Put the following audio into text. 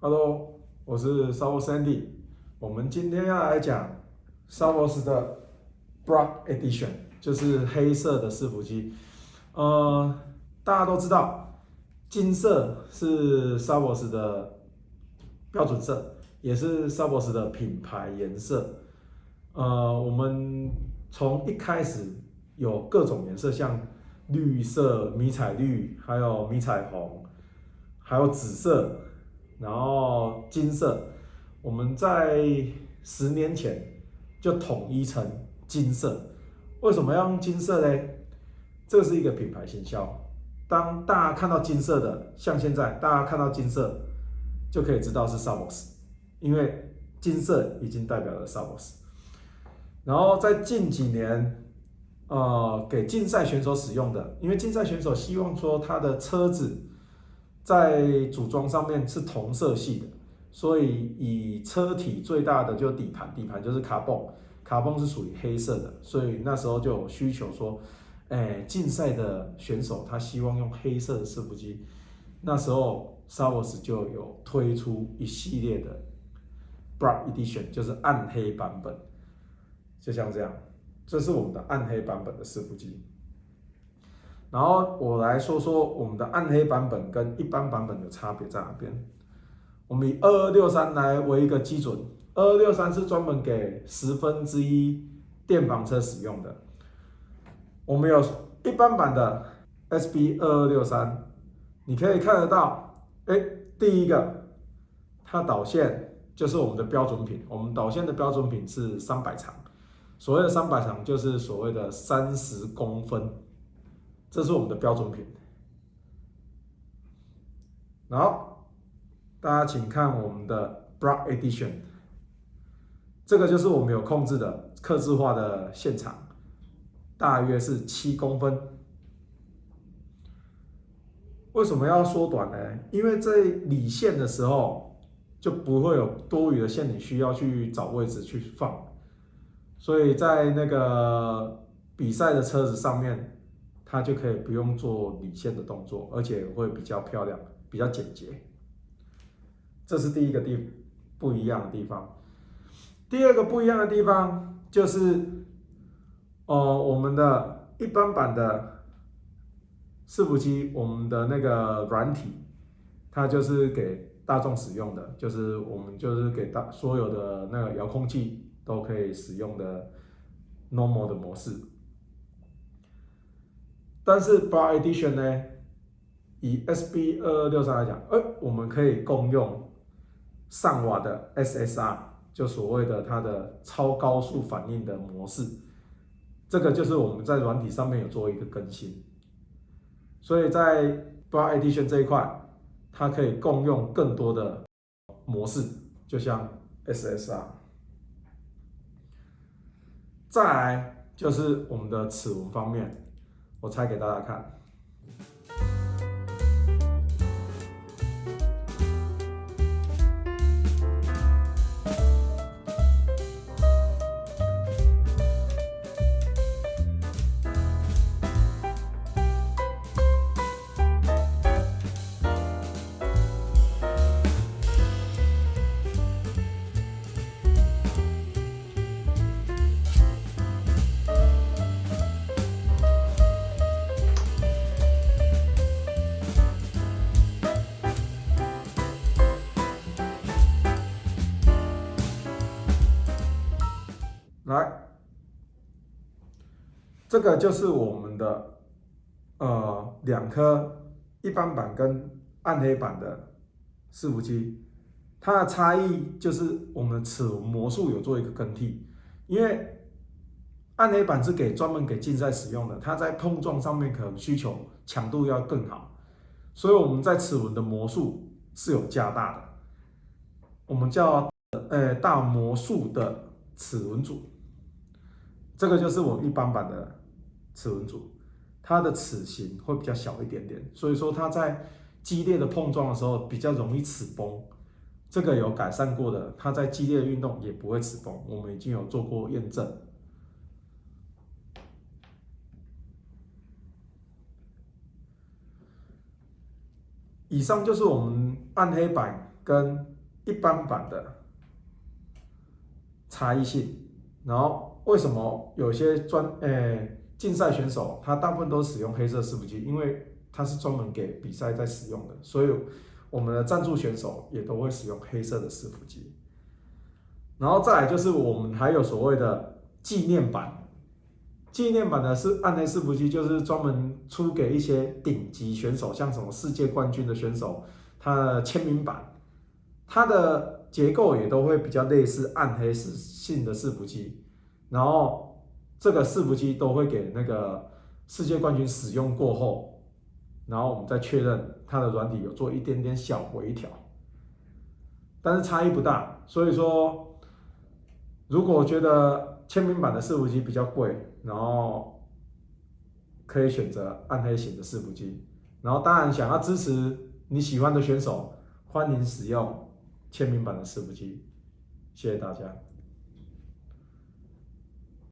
Hello，我是 Savo Sandy。我们今天要来讲 Savos 的 Black Edition，就是黑色的伺服机。大家都知道，金色是 Savos 的标准色，也是 Savos 的品牌颜色。我们从一开始有各种颜色，像绿色、迷彩绿，还有迷彩红，还有紫色。然后金色，我们在10年前就统一成金色。为什么要用金色呢？这是一个品牌行销。当大家看到金色的，像现在大家看到金色，就可以知道是 Savos， 因为金色已经代表了 Savos。然后在近几年，给竞赛选手使用的，因为竞赛选手希望说他的车子在组装上面是同色系的，所以以车体最大的就是底盘，底盘就是卡泵，卡泵是属于黑色的，所以那时候就有需求说，竞赛的选手他希望用黑色的伺服机，那时候 Savos 就有推出一系列的 Black Edition， 就是暗黑版本，就像这样，这是我们的暗黑版本的伺服机。然后我来说说我们的暗黑版本跟一般版本的差别在哪边。我们以2263来为一个基准，2263是专门给1/10电房车使用的。我们有一般版的 SB2263，你可以看得到，第一个，它导线就是我们的标准品，我们导线的标准品是300长，所谓的300长就是所谓的30公分。这是我们的标准品。然后大家请看我们的 Black Edition， 这个就是我们有控制的客制化的线长，大约是7公分。为什么要缩短呢？因为在理线的时候就不会有多余的线，你需要去找位置去放，所以在那个比赛的车子上面，它就可以不用做理线的动作，而且会比较漂亮，比较简洁。这是第一个不一样的地方。第二个不一样的地方就是，我们的一般版的伺服机，我们的那个软体，它就是给大众使用的，就是我们就是给所有的那个遥控器都可以使用的 normal 的模式。但是 Black Edition 呢，以 SB2263来讲，我们可以共用上瓦的 SSR， 就所谓的它的超高速反应的模式。这个就是我们在软体上面有做一个更新，所以在 Black Edition 这一块，它可以共用更多的模式，就像 SSR。再来就是我们的齿轮方面。我拆给大家看。来，这个就是我们的2颗一般版跟暗黑版的伺服机，它的差异就是我们的齿轮模数有做一个更替，因为暗黑版是专门给竞赛使用的，它在碰撞上面可能需求强度要更好，所以我们在齿轮的模数是有加大的，我们叫大模数的齿轮组。这个就是我们一般版的齿轮组，它的齿形会比较小一点点，所以说它在激烈的碰撞的时候比较容易齿崩。这个有改善过的，它在激烈的运动也不会齿崩，我们已经有做过验证。以上就是我们暗黑版跟一般版的差异性，然后为什么有些竞赛选手他大部分都使用黑色伺服机，因为它是专门给比赛在使用的，所以我们的赞助选手也都会使用黑色的伺服机。然后再来就是我们还有所谓的纪念版，纪念版的是暗黑伺服机，就是专门出给一些顶级选手，像什么世界冠军的选手，他的签名版，它的结构也都会比较类似暗黑性的伺服机，然后这个伺服机都会给那个世界冠军使用过后，然后我们再确认它的软体有做一点点小微调，但是差异不大，所以说如果觉得签名版的伺服机比较贵，然后可以选择暗黑型的伺服机，然后当然想要支持你喜欢的选手，欢迎使用签名版的伺服机，谢谢大家。